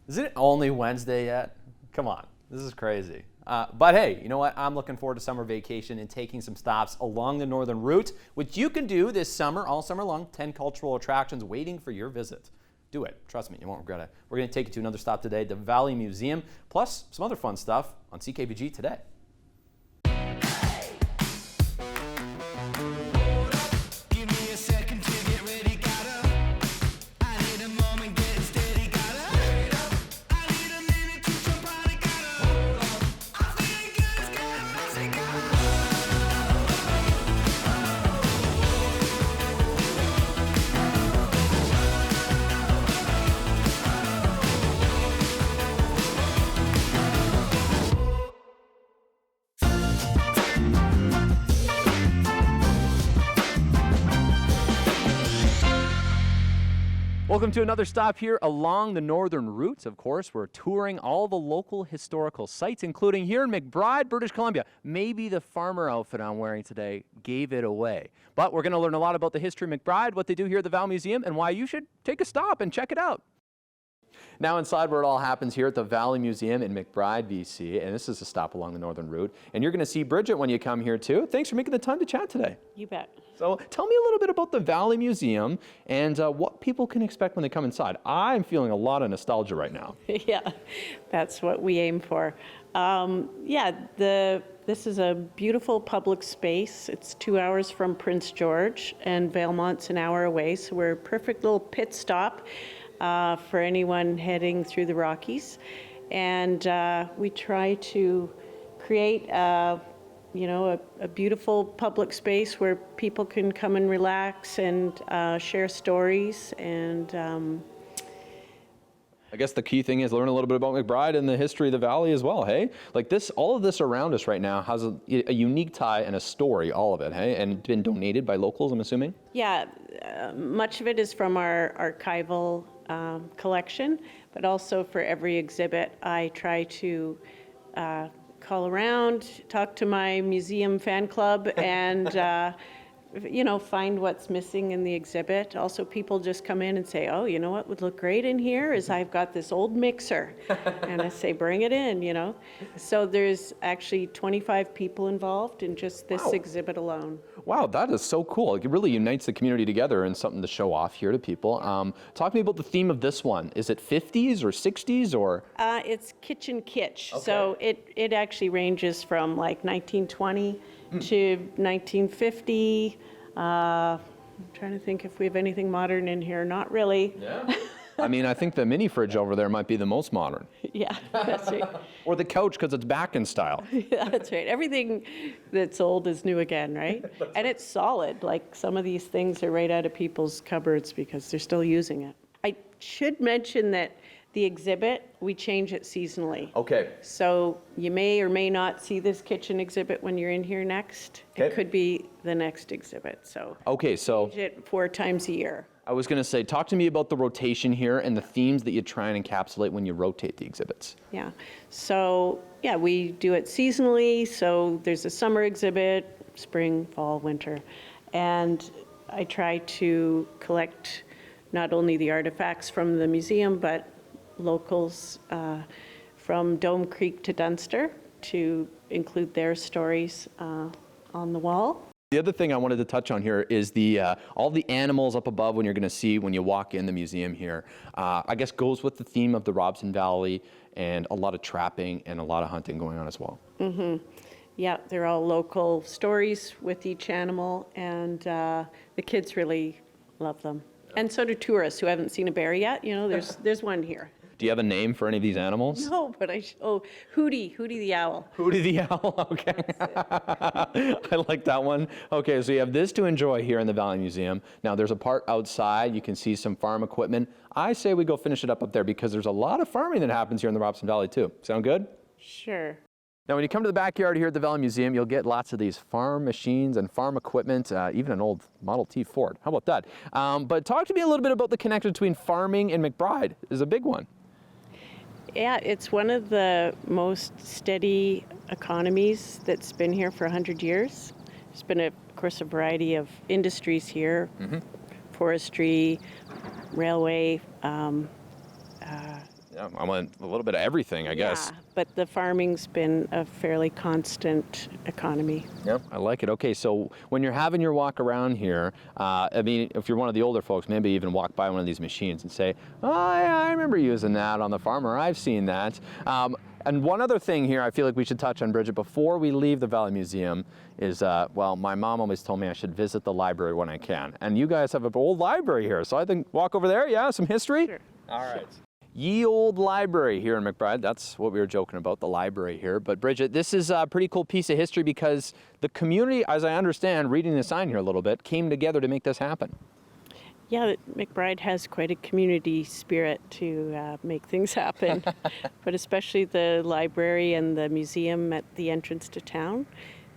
Is it only Wednesday yet? Come on, this is crazy. But hey, you know what? I'm looking forward to summer vacation and taking some stops along the northern route, which you can do this summer, all summer long. 10 cultural attractions waiting for your visit. Do it. Trust me, you won't regret it. We're going to take you to another stop today, the Valley Museum, plus some other fun stuff on CKPG Today. Welcome to another stop here along the northern route. Of course, we're touring all the local historical sites, including here in McBride, British Columbia. Maybe the farmer outfit I'm wearing today gave it away. But we're going to learn a lot about the history of McBride, what they do here at the Valley Museum, and why you should take a stop and check it out. Now inside where it all happens here at the Valley Museum in McBride, BC, and this is a stop along the northern route. And you're going to see Bridget when you come here too. Thanks for making the time to chat today. You bet. So tell me a little bit about the Valley Museum and what people can expect when they come inside. I'm feeling a lot of nostalgia right now. Yeah, that's what we aim for. This is a beautiful public space. It's 2 hours from Prince George, and Vailmont's an hour away, so we're a perfect little pit stop for anyone heading through the Rockies. And we try to create a beautiful public space where people can come and relax and share stories. And I guess the key thing is learn a little bit about McBride and the history of the Valley as well, hey? Like this, all of this around us right now has a unique tie and a story, all of it, hey? And been donated by locals, I'm assuming? Yeah, much of it is from our archival collection, but also for every exhibit, I try to call around, talk to my museum fan club, and find what's missing in the exhibit. Also, people just come in and say, oh, you know what would look great in here is I've got this old mixer. And I say, bring it in, So there's actually 25 people involved in just this exhibit alone. Wow, that is so cool. It really unites the community together and something to show off here to people. Talk to me about the theme of this one. Is it 50s or 60s or? It's kitchen kitsch. Okay. So it actually ranges from like 1920 to 1950. I'm trying to think if we have anything modern in here. Not really. Yeah. I mean, I think the mini fridge over there might be the most modern. Yeah, that's right. Or the couch because it's back in style. Yeah, that's right. Everything that's old is new again, right? And it's solid. Like some of these things are right out of people's cupboards because they're still using it. I should mention that the exhibit, we change it seasonally. Okay. So you may or may not see this kitchen exhibit when you're in here next. Okay. It could be the next exhibit. So Okay, so change it 4 times a year. I was going to say, talk to me about the rotation here and the themes that you try and encapsulate when you rotate the exhibits. Yeah. So yeah, we do it seasonally. So there's a summer exhibit, spring, fall, winter. And I try to collect not only the artifacts from the museum, but locals from Dome Creek to Dunster to include their stories on the wall. The other thing I wanted to touch on here is the all the animals up above when you're going to see when you walk in the museum here. I guess goes with the theme of the Robson Valley and a lot of trapping and a lot of hunting going on as well. Mm-hmm. Yeah, they're all local stories with each animal, and the kids really love them. And so do tourists who haven't seen a bear yet. There's one here. Do you have a name for any of these animals? No, but Hootie the owl. Hootie the owl, okay. I like that one. Okay, so you have this to enjoy here in the Valley Museum. Now there's a part outside, you can see some farm equipment. I say we go finish it up there because there's a lot of farming that happens here in the Robson Valley too. Sound good? Sure. Now when you come to the backyard here at the Valley Museum, you'll get lots of these farm machines and farm equipment, even an old Model T Ford. How about that? But talk to me a little bit about the connection between farming and McBride. Is a big one. Yeah, it's one of the most steady economies that's been here for 100 years. There's been, of course, a variety of industries here, forestry, railway, Yeah, I want a little bit of everything, I guess. Yeah, but the farming's been a fairly constant economy. Yep, I like it. Okay, so when you're having your walk around here, I mean, if you're one of the older folks, maybe even walk by one of these machines and say, oh, yeah, I remember using that on the farm, or I've seen that. And one other thing here I feel like we should touch on, Bridget, before we leave the Valley Museum is, well, my mom always told me I should visit the library when I can. And you guys have an old library here, so I think walk over there, yeah, some history? Sure. All right. Ye Old Library here in McBride. That's what we were joking about, the library here. But Bridget, this is a pretty cool piece of history because the community, as I understand, reading the sign here a little bit, came together to make this happen. Yeah, McBride has quite a community spirit to make things happen, but especially the library and the museum at the entrance to town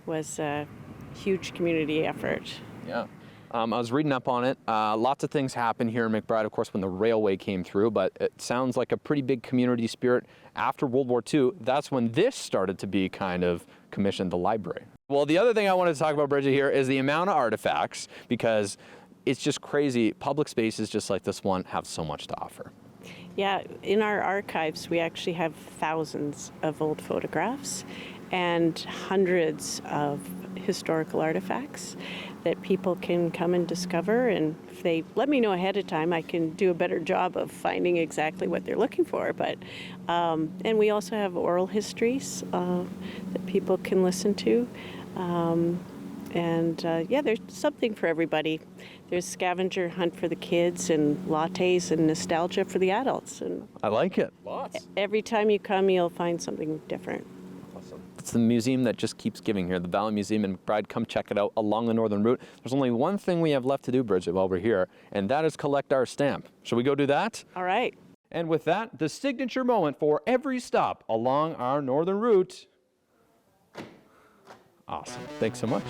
was a huge community effort. Yeah. I was reading up on it. Lots of things happened here in McBride, of course, when the railway came through, but it sounds like a pretty big community spirit. After World War II, that's when this started to be kind of commissioned, the library. Well, the other thing I wanted to talk about, Bridget, here is the amount of artifacts, because it's just crazy. Public spaces just like this one have so much to offer. Yeah, in our archives, we actually have thousands of old photographs and hundreds of historical artifacts that people can come and discover. And if they let me know ahead of time, I can do a better job of finding exactly what they're looking for. But and we also have oral histories that people can listen to. Yeah, there's something for everybody. There's scavenger hunt for the kids and lattes and nostalgia for the adults. And I like it. Lots. Every time you come, you'll find something different. Awesome. It's the museum that just keeps giving here, the Valley Museum in McBride. Come check it out along the Northern Route. There's only one thing we have left to do, Bridget, while we're here, and that is collect our stamp. Shall we go do that? All right. And with that, the signature moment for every stop along our Northern Route. Awesome. Thanks so much.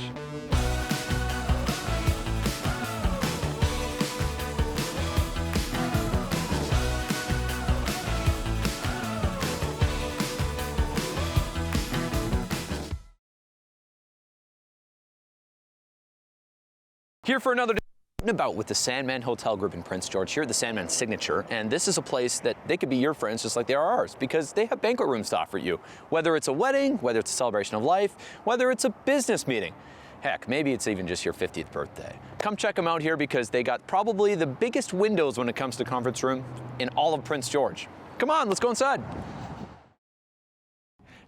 Here for another day about with the Sandman Hotel Group in Prince George, here at the Sandman Signature, and this is a place that they could be your friends just like they are ours, because they have banquet rooms to offer you. Whether it's a wedding, whether it's a celebration of life, whether it's a business meeting, heck, maybe it's even just your 50th birthday. Come check them out here because they got probably the biggest windows when it comes to conference room in all of Prince George. Come on, let's go inside.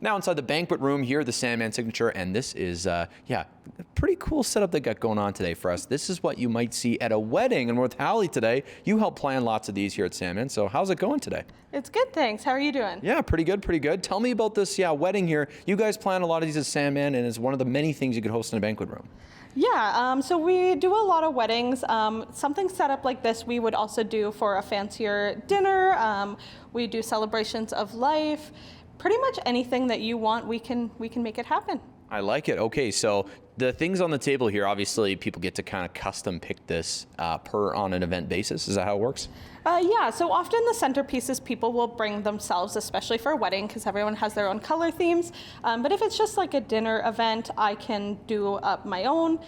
Now inside the banquet room here, the Sandman Signature, and this is, yeah, a pretty cool setup they got going on today for us. This is what you might see at a wedding in North Halley today. You help plan lots of these here at Sandman, so how's it going today? It's good, thanks. How are you doing? Yeah, pretty good, pretty good. Tell me about this, wedding here. You guys plan a lot of these at Sandman, and it's one of the many things you could host in a banquet room. Yeah, so we do a lot of weddings. Something set up like this we would also do for a fancier dinner. We do celebrations of life. Pretty much anything that you want, we can make it happen. I like it. Okay, so the things on the table here, obviously people get to kind of custom pick this per on an event basis. Is that how it works? Yeah, so often the centerpieces people will bring themselves, especially for a wedding, because everyone has their own color themes. But if it's just like a dinner event, I can do up my own.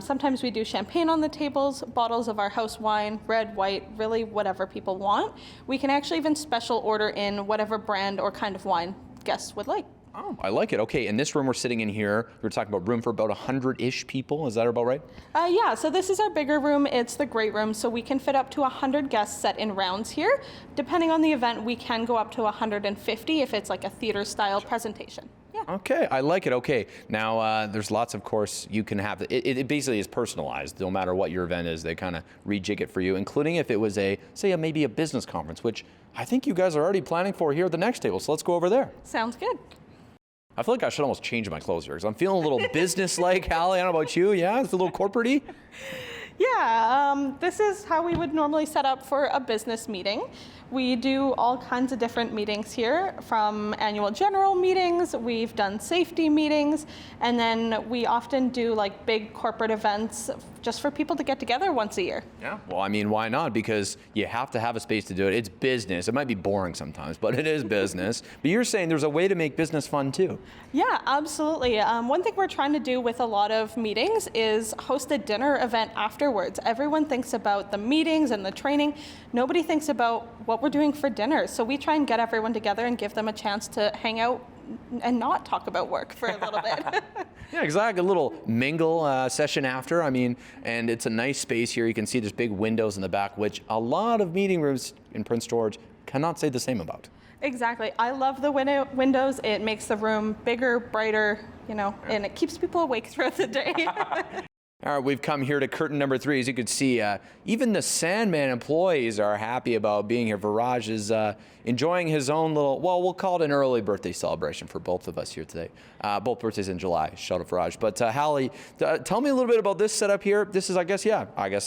Sometimes we do champagne on the tables, bottles of our house wine, red, white, really whatever people want. We can actually even special order in whatever brand or kind of wine guests would like. Oh, I like it. Okay, in this room we're sitting in here, we were talking about room for about 100-ish people. Is that about right? Yeah, so this is our bigger room. It's the great room, so we can fit up to 100 guests set in rounds here. Depending on the event, we can go up to 150 if it's like a theater-style presentation. Yeah. Okay, I like it. Okay, now there's lots, of course, you can have. It basically is personalized. No matter what your event is, they kind of rejig it for you, including if it was maybe a business conference, which I think you guys are already planning for here at the next table. So let's go over there. Sounds good. I feel like I should almost change my clothes here because I'm feeling a little business-like, Hallie. I don't know about you. Yeah, it's a little corporate-y. Yeah, this is how we would normally set up for a business meeting. We do all kinds of different meetings here, from annual general meetings, we've done safety meetings, and then we often do like big corporate events just for people to get together once a year. Yeah, well, I mean, why not? Because you have to have a space to do it. It's business. It might be boring sometimes, but it is business. But you're saying there's a way to make business fun too. Yeah, absolutely. One thing we're trying to do with a lot of meetings is host a dinner event after afterwards. Everyone thinks about the meetings and the training. Nobody thinks about what we're doing for dinner. So we try and get everyone together and give them a chance to hang out and not talk about work for a little bit. Yeah, exactly. A little mingle session after. I mean, and it's a nice space here. You can see there's big windows in the back, which a lot of meeting rooms in Prince George cannot say the same about. Exactly. I love the windows. It makes the room bigger, brighter, and it keeps people awake throughout the day. All right, we've come here to curtain number 3. As you can see, even the Sandman employees are happy about being here. Viraj is enjoying his own little, well, we'll call it an early birthday celebration for both of us here today. Both birthdays in July. Shout out Viraj. But Hallie, tell me a little bit about this setup here. This is, I guess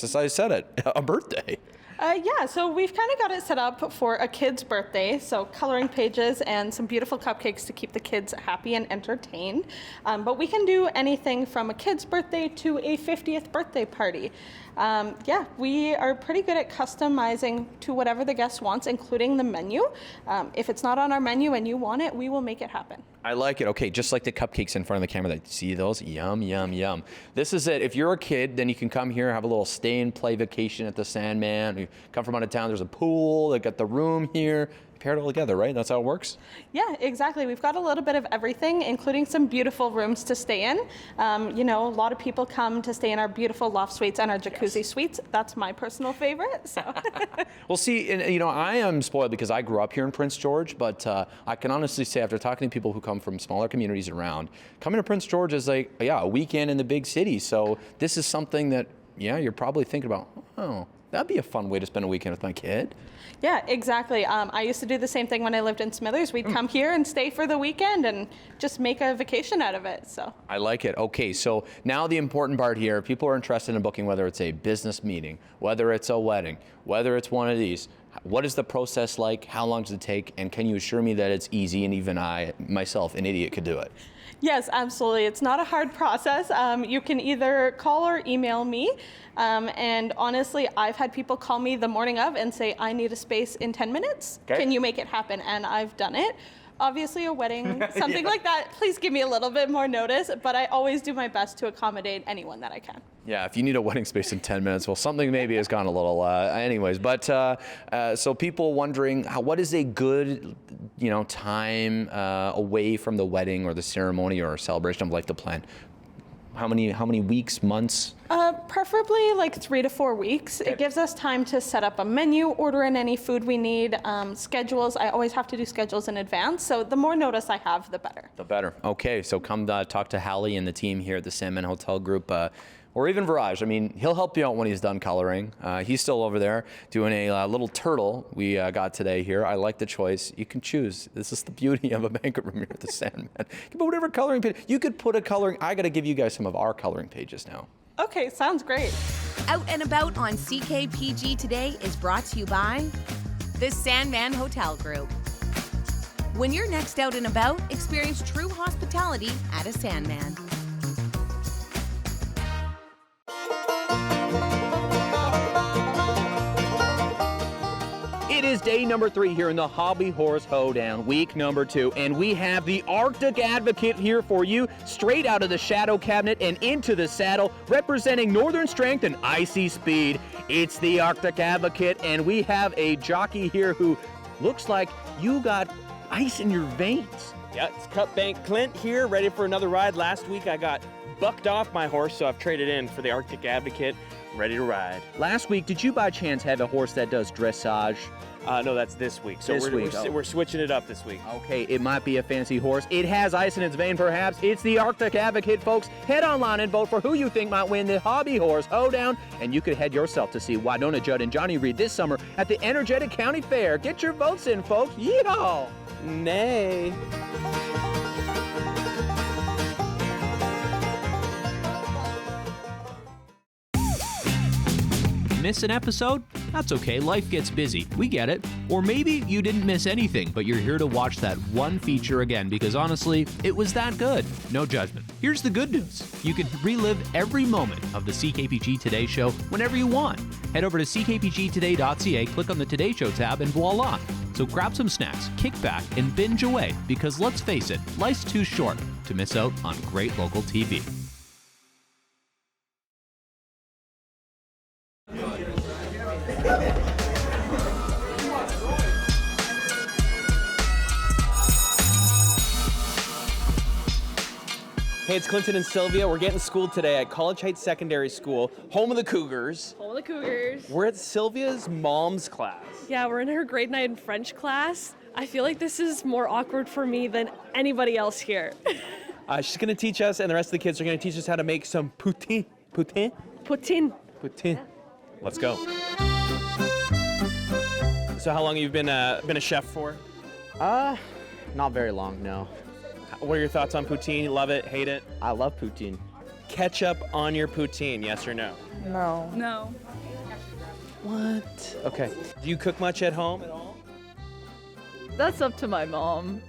as I said it, a birthday. Yeah, so we've kind of got it set up for a kid's birthday, so coloring pages and some beautiful cupcakes to keep the kids happy and entertained. But we can do anything from a kid's birthday to a 50th birthday party. Yeah, we are pretty good at customizing to whatever the guest wants, including the menu. If it's not on our menu and you want it, we will make it happen. I like it. Okay, just like the cupcakes in front of the camera. See those? Yum, yum, yum. This is it. If you're a kid, then you can come here, have a little stay and play vacation at the Sandman. You come from out of town, there's a pool, they got the room here. Pair it all together, right? That's how it works? Yeah, exactly. We've got a little bit of everything, including some beautiful rooms to stay in. A lot of people come to stay in our beautiful loft suites and our jacuzzi suites. That's my personal favorite. So. Well, see, and, I am spoiled because I grew up here in Prince George, but I can honestly say after talking to people who come from smaller communities around, coming to Prince George is like, a weekend in the big city. So this is something that, you're probably thinking about, oh, that'd be a fun way to spend a weekend with my kid. Yeah, exactly. I used to do the same thing when I lived in Smithers. We'd come here and stay for the weekend and just make a vacation out of it. So I like it. Okay, so now the important part here. People are interested in booking, whether it's a business meeting, whether it's a wedding, whether it's one of these. What is the process like? How long does it take? And can you assure me that it's easy and even I, myself, an idiot, could do it? Yes, absolutely. It's not a hard process. You can either call or email me. And honestly, I've had people call me the morning of and say, I need a space in 10 minutes. Okay. Can you make it happen? And I've done it. Obviously, a wedding, something like that, please give me a little bit more notice. But I always do my best to accommodate anyone that I can. Yeah, if you need a wedding space in 10 minutes, well, something maybe has gone a little, anyways. But so people wondering, what is a good, time away from the wedding or the ceremony or celebration of life to plan? How many weeks, months? Preferably like 3 to 4 weeks. Okay. It gives us time to set up a menu, order in any food we need, schedules. I always have to do schedules in advance, so the more notice I have, the better. The better. Okay, so come talk to Hallie and the team here at the Sandman Hotel Group. Or even Viraj. I mean, he'll help you out when he's done coloring. He's still over there doing a little turtle we got today here. I like the choice. You can choose. This is the beauty of a banquet room here at the Sandman. You can put whatever coloring page. You could put a coloring. I got to give you guys some of our coloring pages now. Okay, sounds great. Out and About on CKPG Today is brought to you by the Sandman Hotel Group. When you're next out and about, experience true hospitality at a Sandman. It is day number 3 here in the Hobby Horse Hoedown, week number 2, and we have the Arctic Advocate here for you, straight out of the shadow cabinet and into the saddle, representing northern strength and icy speed. It's the Arctic Advocate, and we have a jockey here who looks like you got ice in your veins. Yeah, it's Cup Bank Clint here, ready for another ride. Last week I got bucked off my horse, so I've traded in for the Arctic Advocate, ready to ride. Last week, did you by chance have a horse that does dressage? No, that's this week. So we're switching it up this week. Okay, it might be a fancy horse. It has ice in its vein, perhaps. It's the Arctic Advocate, folks. Head online and vote for who you think might win the Hobby Horse Hoedown, and you could head yourself to see Winona Judd and Johnny Reed this summer at the Energetic County Fair. Get your votes in, folks. Yeehaw! Nay. Miss an episode? That's okay, life gets busy. We get it. Or maybe you didn't miss anything, but you're here to watch that one feature again because honestly, it was that good. No judgment. Here's the good news. You can relive every moment of the CKPG Today Show whenever you want. Head over to ckpgtoday.ca, click on the Today Show tab, and voila. So grab some snacks, kick back, and binge away because let's face it, life's too short to miss out on great local TV. Hey, it's Clinton and Sylvia. We're getting schooled today at College Heights Secondary School, home of the Cougars. Home of the Cougars. We're at Sylvia's mom's class. Yeah, we're in her grade 9 French class. I feel like this is more awkward for me than anybody else here. She's going to teach us, and the rest of the kids are going to teach us how to make some poutine. Poutine? Poutine. Poutine. Let's go. So how long have you been a chef for? Not very long, no. What are your thoughts on poutine? Love it? Hate it? I love poutine. Ketchup on your poutine, yes or no? No. No. What? Okay. Do you cook much at home at all? That's up to my mom.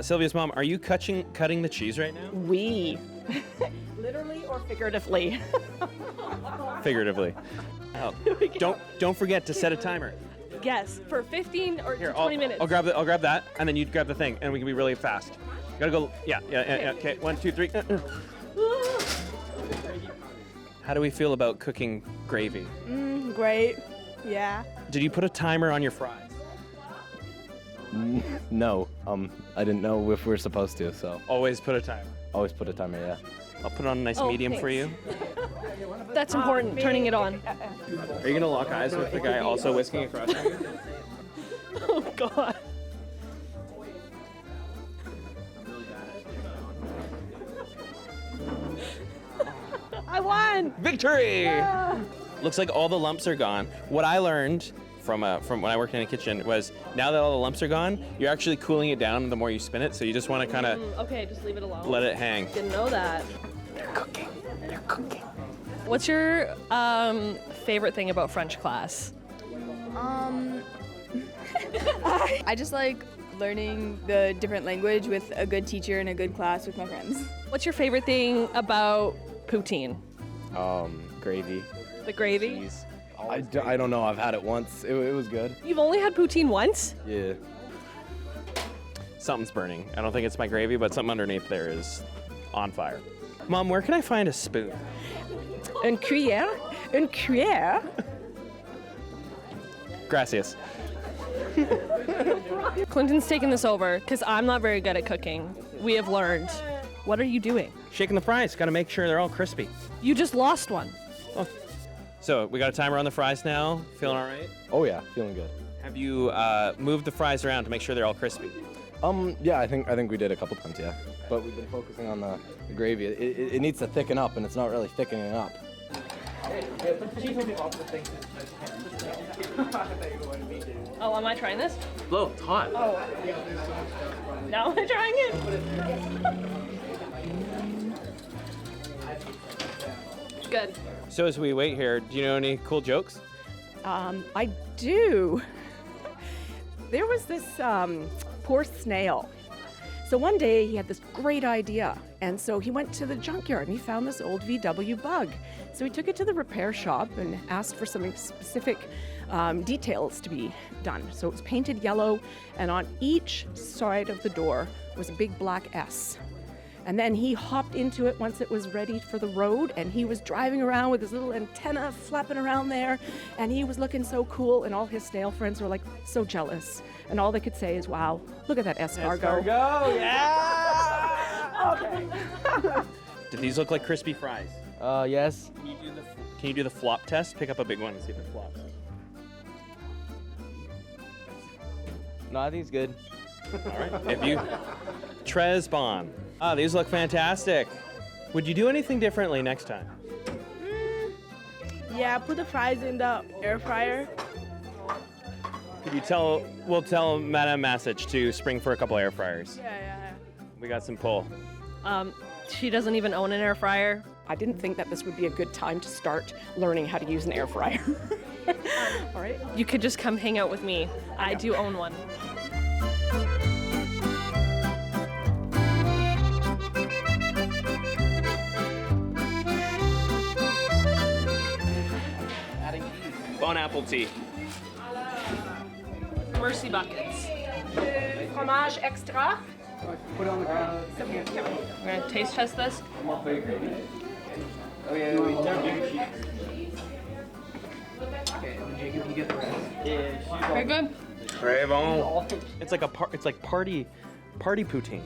Sylvia's mom, are you cutting the cheese right now? We. Literally or figuratively? Figuratively. Oh. Don't forget to set a timer. Yes, for 15 or Here, 20 minutes. I'll grab that, and then you grab the thing, and we can be really fast. Gotta go. Yeah. Okay. 1, 2, 3. How do we feel about cooking gravy? Great. Yeah. Did you put a timer on your fries? No. I didn't know if we were supposed to, so Always put a timer. always put a timer, yeah. I'll put it on a nice Oh, medium for you. That's important, turning it on. Are you gonna lock eyes with the guy also whisking across you? Oh, God. I won! Victory! Looks like all the lumps are gone. What I learned from when I worked in a kitchen was now that all the lumps are gone, you're actually cooling it down the more you spin it. So you just want to kind of Okay, just leave it alone. let it hang. Didn't know that. They're cooking. What's your favorite thing about French class? I just like learning the different language with a good teacher and a good class with my friends. What's your favorite thing about poutine? Gravy. The gravy? Cheese. I don't know. I've had it once. It was good. You've only had poutine once? Yeah. Something's burning. I don't think it's my gravy, but something underneath there is on fire. Mom, where can I find a spoon? Une cuillère. Une cuillère. Gracias. Clinton's taking this over because I'm not very good at cooking. We have learned. What are you doing? Shaking the fries. Got to make sure they're all crispy. You just lost one. So we got a timer on the fries now. Feeling all right? Oh yeah, feeling good. Have you moved the fries around to make sure they're all crispy? Yeah, I think we did a couple times, yeah. But we've been focusing on the gravy. It needs to thicken up, and it's not really thickening up. Oh, am I trying this? Blow, it's hot. Oh. Now I'm trying it. Good. So as we wait here, do you know any cool jokes? I do. There was this poor snail. So one day he had this great idea, and so he went to the junkyard and he found this old VW bug. So he took it to the repair shop and asked for some specific details to be done. So it was painted yellow, and on each side of the door was a big black S. And then he hopped into it once it was ready for the road, and he was driving around with his little antenna flapping around there, and he was looking so cool, and all his snail friends were like so jealous. And all they could say is, wow, look at that escargot. Escargot, yeah! Okay. Do these look like crispy fries? Yes. Can you do the flop test? Pick up a big one and see if it flops. No, I think it's good. All right. If you... Tresbon. Ah, these look fantastic. Would you do anything differently next time? Yeah, put the fries in the air fryer. Could you we'll tell Madame Massage to spring for a couple air fryers. Yeah. We got some pull. She doesn't even own an air fryer. I didn't think that this would be a good time to start learning how to use an air fryer. All right. You could just come hang out with me. I do own one. Bon apple tea. Mercy buckets. Fromage extra. We're gonna taste test this. Very good. Très bon. It's like party poutine.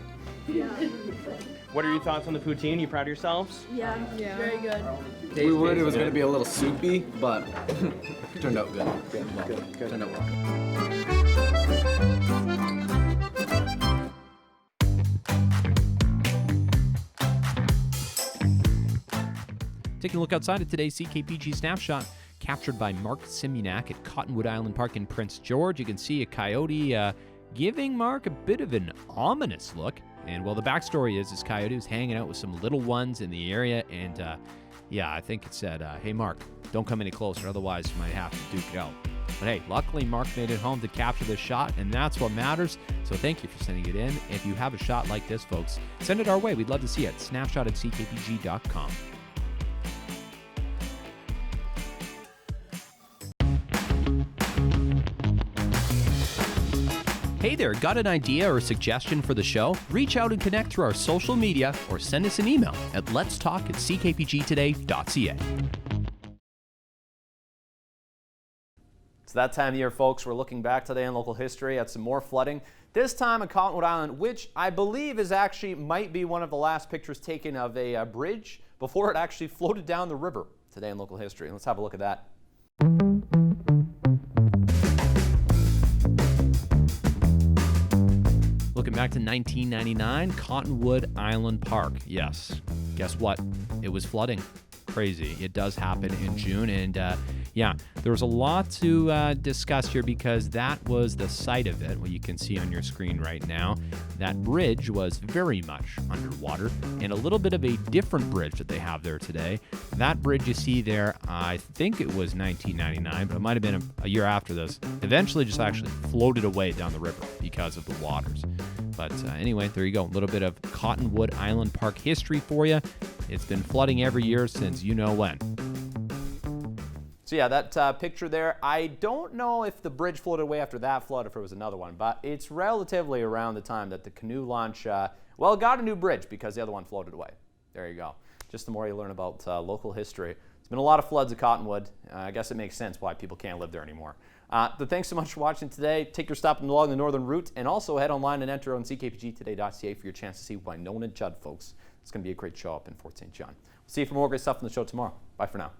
What are your thoughts on the poutine? You proud of yourselves? Yeah, very good. We would. It was going to be a little soupy, but turned out good. Good. Turned out well. Taking a look outside at today's CKPG Snapshot, captured by Mark Simunak at Cottonwood Island Park in Prince George. You can see a coyote giving Mark a bit of an ominous look. And well, the backstory is this coyote was hanging out with some little ones in the area, and I think it said, hey Mark, don't come any closer, otherwise you might have to duke it out. But hey, luckily Mark made it home to capture this shot, and that's what matters. So thank you for sending it in. If you have a shot like this, folks, send it our way. We'd love to see it. Snapshot@ckpg.com. Hey there, got an idea or suggestion for the show? Reach out and connect through our social media or send us an email at letstalk@ckpgtoday.ca. It's that time of year, folks. We're looking back today in local history at some more flooding. This time on Cottonwood Island, which I believe is actually might be one of the last pictures taken of a bridge before it actually floated down the river today in local history. Let's have a look at that. Looking back to 1999, Cottonwood Island Park. Yes, guess what? It was flooding. Crazy. It does happen in June, and there was a lot to discuss here because that was the site of it. What you can see on your screen right now, that bridge was very much underwater, and a little bit of a different bridge that they have there today. That bridge you see there, I think it was 1999, but it might have been a year after this. Eventually just actually floated away down the river because of the waters. But anyway, there you go. A little bit of Cottonwood Island Park history for you. It's been flooding every year since you know when. So yeah, that picture there, I don't know if the bridge floated away after that flood, if it was another one, but it's relatively around the time that the canoe launch, got a new bridge because the other one floated away. There you go. Just the more you learn about local history. There's been a lot of floods at Cottonwood. I guess it makes sense why people can't live there anymore. But thanks so much for watching today. Take your stop along the northern route, and also head online and enter on ckpgtoday.ca for your chance to see Winona Judd, folks. It's going to be a great show up in Fort St. John. We'll see you for more great stuff on the show tomorrow. Bye for now.